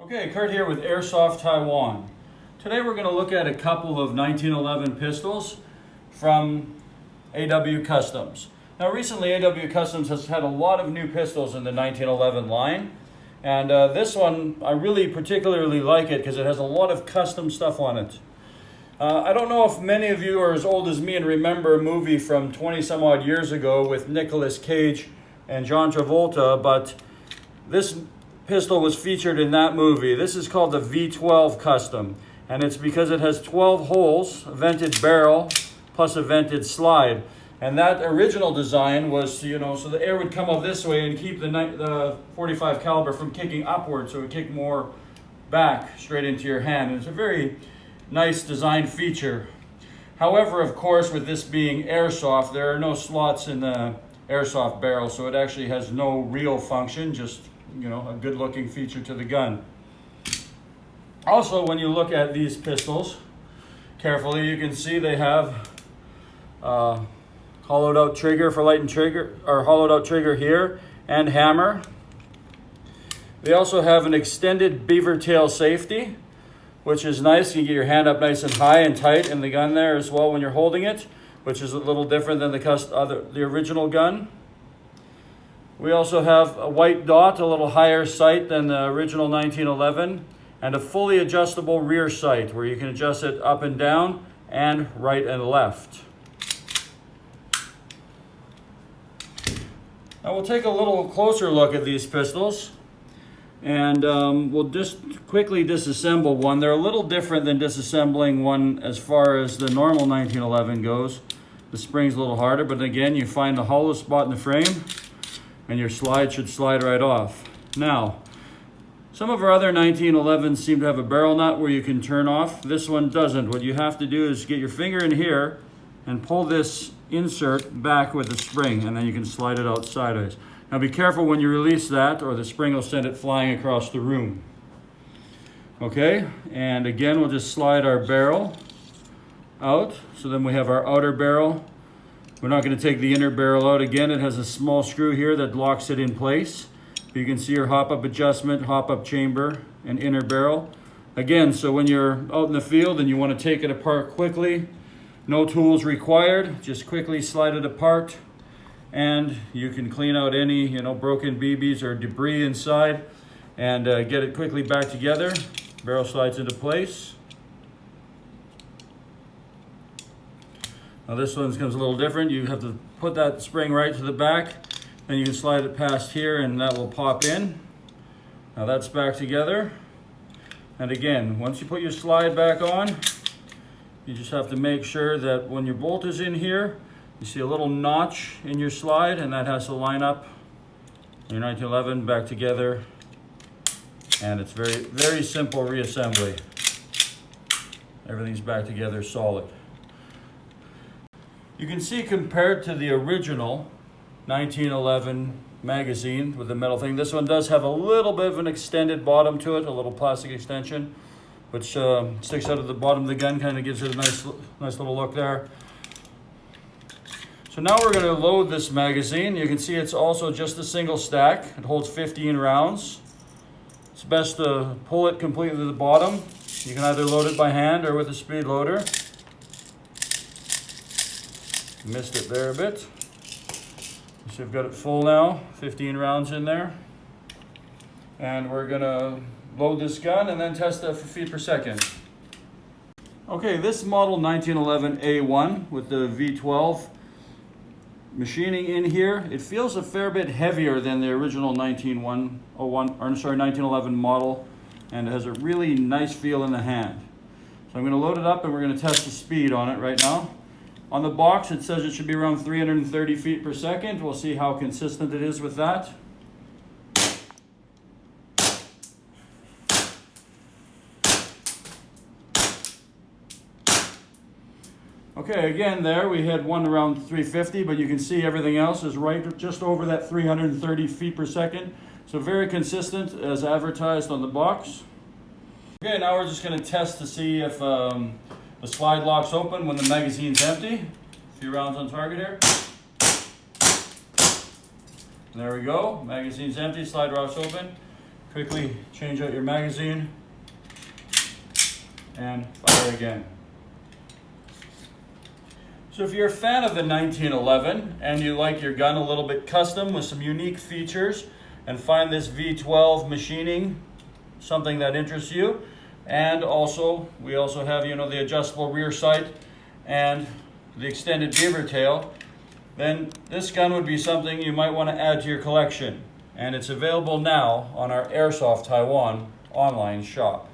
Okay, Kurt here with Airsoft Taiwan. Today we're going to look at a couple of 1911 pistols from AW Customs. Now recently AW Customs has had a lot of new pistols in the 1911 line, and this one I really particularly like it because it has a lot of custom stuff on it. I don't know if many of you are as old as me and remember a movie from 20 some odd years ago with Nicolas Cage and John Travolta, but this pistol was featured in that movie. This is called the V12 Custom, and it's because it has 12 holes, a vented barrel, plus a vented slide. And that original design was, so the air would come up this way and keep the 45 caliber from kicking upward, so it would kick more back straight into your hand. And it's a very nice design feature. However, of course, with this being airsoft, there are no slots in the airsoft barrel, so it actually has no real function, just a good looking feature to the gun. Also, when you look at these pistols carefully, you can see they have hollowed out trigger for light and trigger, or hollowed out trigger here, and hammer. They also have an extended beaver tail safety, which is nice. You can get your hand up nice and high and tight in the gun there as well when you're holding it, which is a little different than the original gun. We also have a white dot, a little higher sight than the original 1911, and a fully adjustable rear sight where you can adjust it up and down and right and left. Now we'll take a little closer look at these pistols, and we'll just quickly disassemble one. They're a little different than disassembling one as far as the normal 1911 goes. The spring's a little harder, but again, you find the hollow spot in the frame, and your slide should slide right off. Now, some of our other 1911s seem to have a barrel nut where you can turn off. This one doesn't. What you have to do is get your finger in here and pull this insert back with the spring, and then you can slide it out sideways. Now be careful when you release that, or the spring will send it flying across the room. Okay, and again, we'll just slide our barrel out. So then we have our outer barrel. We're not going to take the inner barrel out. Again, it has a small screw here that locks it in place. You can see your hop-up adjustment, hop-up chamber, and inner barrel. Again, so when you're out in the field and you want to take it apart quickly, no tools required. Just quickly slide it apart, and you can clean out any broken BBs or debris inside and get it quickly back together. Barrel slides into place. Now this one comes a little different. You have to put that spring right to the back, then you can slide it past here and that will pop in. Now that's back together. And again, once you put your slide back on, you just have to make sure that when your bolt is in here, you see a little notch in your slide, and that has to line up your 1911 back together. And it's very, very simple reassembly. Everything's back together solid. You can see compared to the original 1911 magazine with the metal thing, this one does have a little bit of an extended bottom to it, a little plastic extension, which sticks out of the bottom of the gun, kind of gives it a nice little look there. So now we're going to load this magazine. You can see it's also just a single stack. It holds 15 rounds. It's best to pull it completely to the bottom. You can either load it by hand or with a speed loader. Missed it there a bit. So we've got it full now, 15 rounds in there. And we're gonna load this gun and then test the feet per second. Okay, this model 1911 A1 with the V12 machining in here, it feels a fair bit heavier than the original 1911 model, and it has a really nice feel in the hand. So I'm gonna load it up and we're gonna test the speed on it right now. On the box, it says it should be around 330 feet per second. We'll see how consistent it is with that. Okay, again there, we had one around 350, but you can see everything else is right just over that 330 feet per second. So very consistent as advertised on the box. Okay, now we're just gonna test to see if the slide locks open when the magazine's empty. A few rounds on target here. There we go. Magazine's empty, slide locks open. quickly change out your magazine and fire again. So if you're a fan of the 1911 and you like your gun a little bit custom with some unique features and find this V12 machining something that interests you, and also we also have, you know, the adjustable rear sight and the extended beaver tail, then this gun would be something you might want to add to your collection. And it's available now on our Airsoft Taiwan online shop.